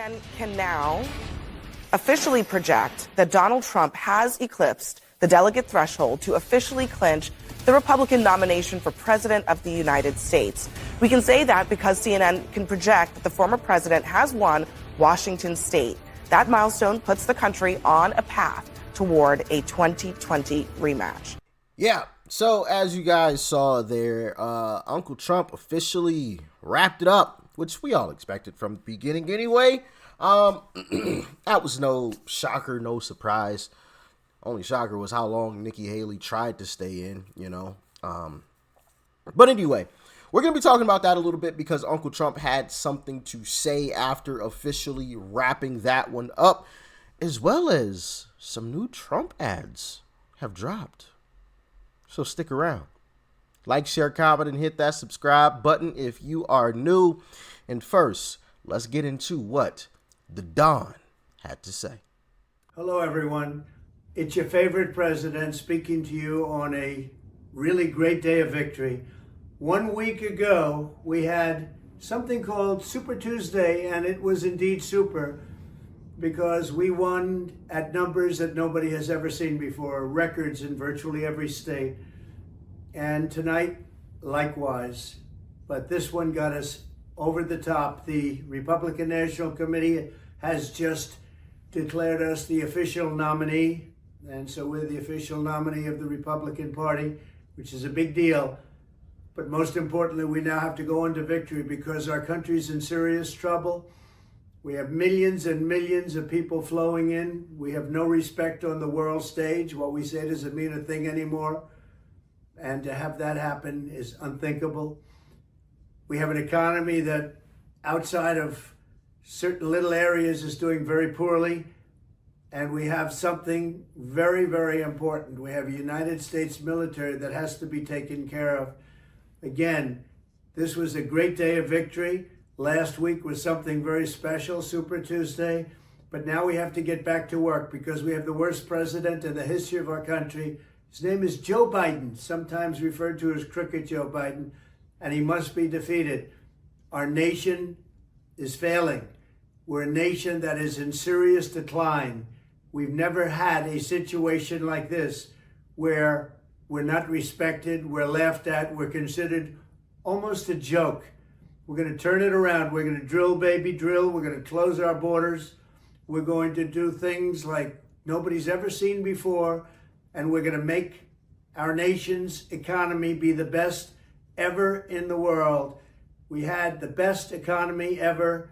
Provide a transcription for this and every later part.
CNN can now officially project that Donald Trump has eclipsed the delegate threshold to officially clinch the Republican nomination for President of the United States. We can say that because CNN can project that the former president has won Washington state. That milestone puts the country on a path toward a 2020 rematch. Yeah, so as you guys saw there, Uncle Trump officially wrapped it up, which we all expected from the beginning anyway. That was no shocker, no surprise. Only shocker was how long Nikki Haley tried to stay in, you know. But anyway, we're going to be talking about that a little bit because Uncle Trump had something to say after officially wrapping that one up, as well as some new Trump ads have dropped. So stick around. Like, share, comment, and hit that subscribe button if you are new. And first, let's get into what the Don had to say. Hello, everyone. It's your favorite president speaking to you on a really great day of victory. 1 week ago, we had something called Super Tuesday, and it was indeed super because we won at numbers that nobody has ever seen before, records in virtually every state. And tonight, likewise. But this one got us over the top. The Republican National Committee has just declared us the official nominee. And so we're the official nominee of the Republican Party, which is a big deal. But most importantly, we now have to go on to victory because our country's in serious trouble. We have millions and millions of people flowing in. We have no respect on the world stage. What we say doesn't mean a thing anymore. And to have that happen is unthinkable. We have an economy that outside of certain little areas is doing very poorly. And we have something very, very important. We have a United States military that has to be taken care of. Again, this was a great day of victory. Last week was something very special, Super Tuesday. But now we have to get back to work because we have the worst president in the history of our country. His name is Joe Biden, sometimes referred to as Crooked Joe Biden, and he must be defeated. Our nation is failing. We're a nation that is in serious decline. We've never had a situation like this where we're not respected, we're laughed at, we're considered almost a joke. We're going to turn it around. We're going to drill, baby, drill. We're going to close our borders. We're going to do things like nobody's ever seen before, and we're going to make our nation's economy be the best ever in the world. We had the best economy ever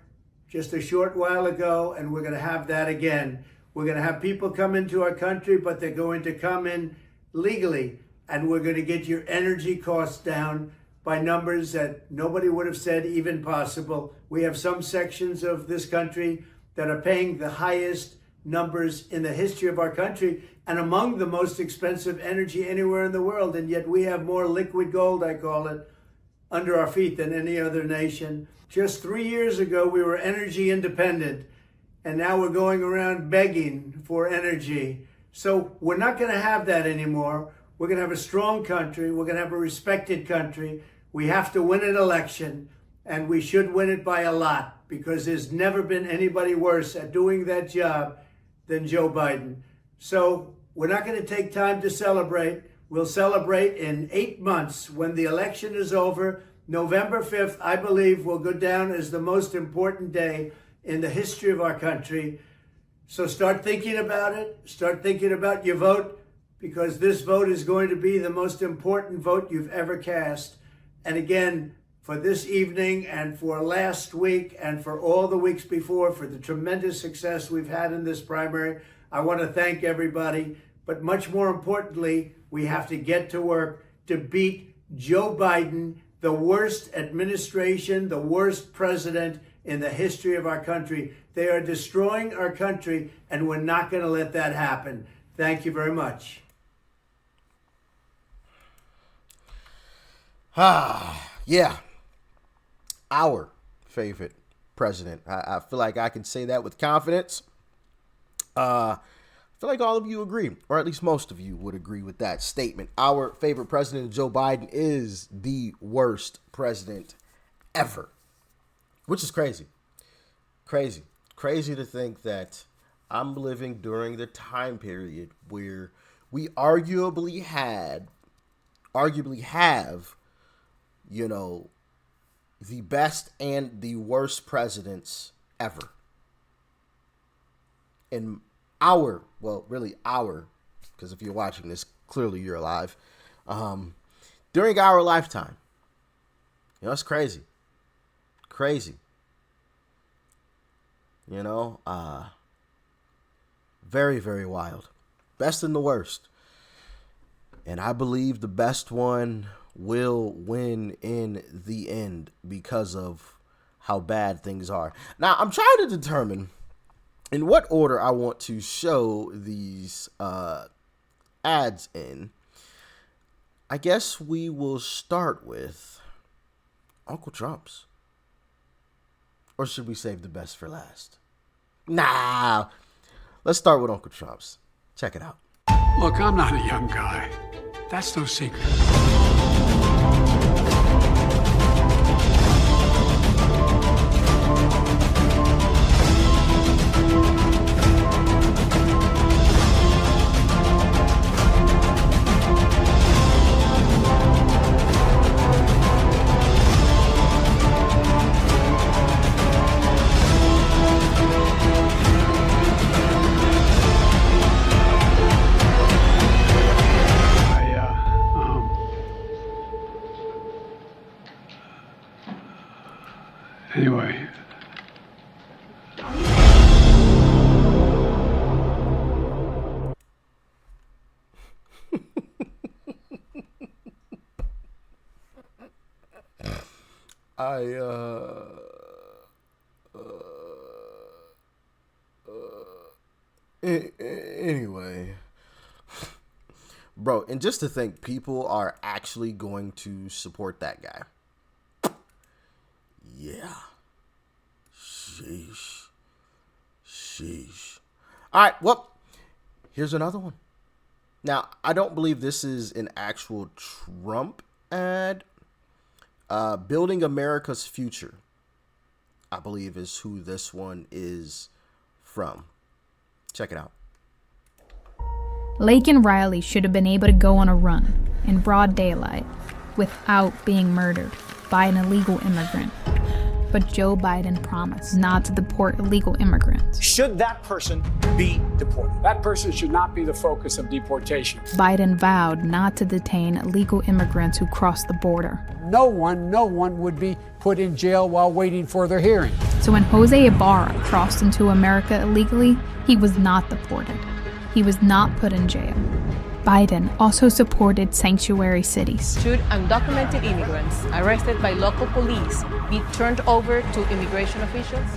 just a short while ago, and we're going to have that again. We're going to have people come into our country, but they're going to come in legally, and we're going to get your energy costs down by numbers that nobody would have said even possible. We have some sections of this country that are paying the highest numbers in the history of our country and among the most expensive energy anywhere in the world, and yet we have more liquid gold, I call it, under our feet than any other nation. Just 3 years ago, we were energy independent, and now we're going around begging for energy. So we're not going to have that anymore. We're going to have a strong country. We're going to have a respected country. We have to win an election, and we should win it by a lot because there's never been anybody worse at doing that job than Joe Biden. So we're not going to take time to celebrate. We'll celebrate in 8 months when the election is over. November 5th, I believe, will go down as the most important day in the history of our country. So start thinking about it. Start thinking about your vote, because this vote is going to be the most important vote you've ever cast. And again, for this evening and for last week and for all the weeks before, for the tremendous success we've had in this primary, I want to thank everybody. But much more importantly, we have to get to work to beat Joe Biden, the worst administration, the worst president in the history of our country. They are destroying our country, and we're not going to let that happen. Thank you very much. Yeah. Our favorite president. I feel like I can say that with confidence. I feel like all of you agree, or at least most of you would agree with that statement. Our favorite president, Joe Biden, is the worst president ever, which is crazy. Crazy to think that I'm living during the time period where we arguably have, you know, the best and the worst presidents ever. In because if you're watching this, clearly you're alive. During our lifetime. You know, it's crazy. Crazy. You know, very, very wild. Best and the worst. And I believe the best one will win in the end because of how bad things are. Now, I'm trying to determine in what order I want to show these ads in. I guess we will start with Uncle Trump's. Or should we save the best for last? Nah, let's start with Uncle Trump's. Check it out. Look, I'm not a young guy. That's no secret. Anyway. Anyway, bro, and just to think people are actually going to support that guy. Yeah. Sheesh. All right, well, here's another one. Now, I don't believe this is an actual Trump ad. Building America's Future, I believe, is who this one is from. Check it out. Laken Riley should have been able to go on a run in broad daylight without being murdered by an illegal immigrant. But Joe Biden promised not to deport illegal immigrants. Should that person be deported? That person should not be the focus of deportation. Biden vowed not to detain illegal immigrants who crossed the border. No one would be put in jail while waiting for their hearing. So when Jose Ibarra crossed into America illegally, he was not deported. He was not put in jail. Biden also supported sanctuary cities. Should undocumented immigrants arrested by local police be turned over to immigration officials?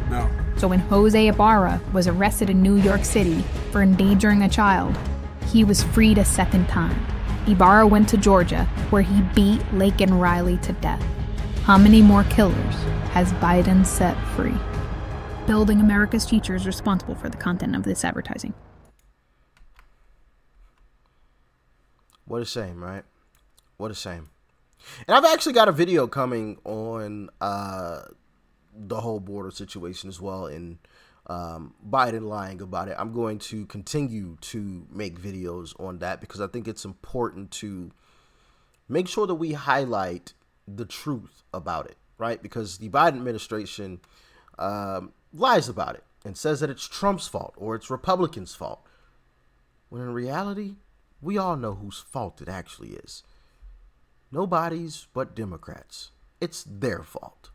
No. So when Jose Ibarra was arrested in New York City for endangering a child, he was freed a second time. Ibarra went to Georgia, where he beat Laken Riley to death. How many more killers has Biden set free? Building America's Future is responsible for the content of this advertising. What a shame, right? What a shame. And I've actually got a video coming on the whole border situation as well, and Biden lying about it. I'm going to continue to make videos on that because I think it's important to make sure that we highlight the truth about it, right? Because the Biden administration lies about it and says that it's Trump's fault or it's Republicans' fault, when in reality, we all know whose fault it actually is. Nobody's but Democrats. It's their fault.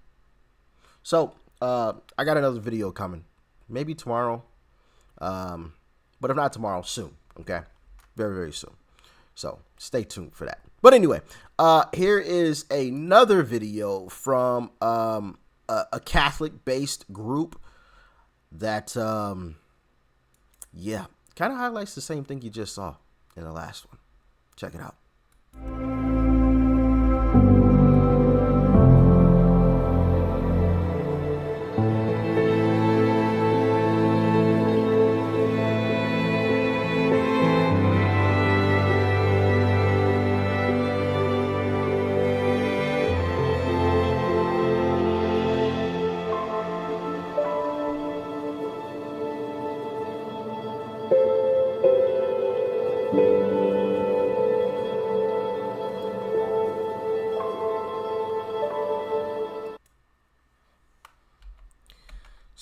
So, I got another video coming. Maybe tomorrow. But if not tomorrow, soon. Okay? Very, very soon. So, stay tuned for that. But anyway, here is another video from a Catholic-based group that, kind of highlights the same thing you just saw in the last one. Check it out.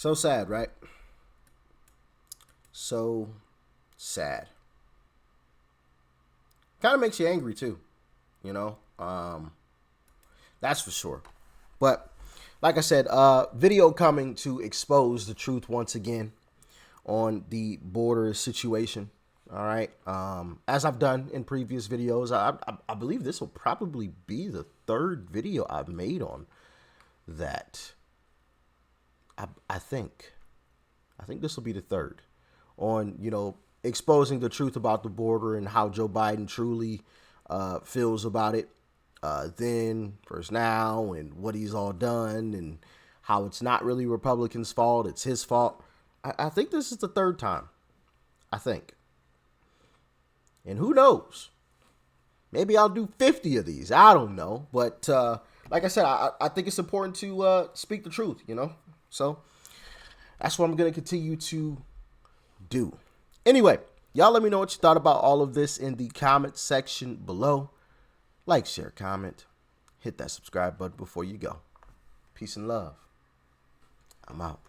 So sad, right? So sad. Kind of makes you angry too, you know. That's for sure. But like I said, video coming to expose the truth once again on the border situation. All right. As I've done in previous videos, I believe this will probably be the third video I've made on that. I think this will be the third on, you know, exposing the truth about the border and how Joe Biden truly feels about it. Then versus now, and what he's all done, and how it's not really Republicans' fault, it's his fault. I think this is the third time. I think. And who knows? Maybe I'll do 50 of these. I don't know. But like I said, I think it's important to speak the truth, you know? So that's what I'm going to continue to do. Anyway, y'all let me know what you thought about all of this in the comment section below. Like, share, comment. Hit that subscribe button before you go. Peace and love. I'm out.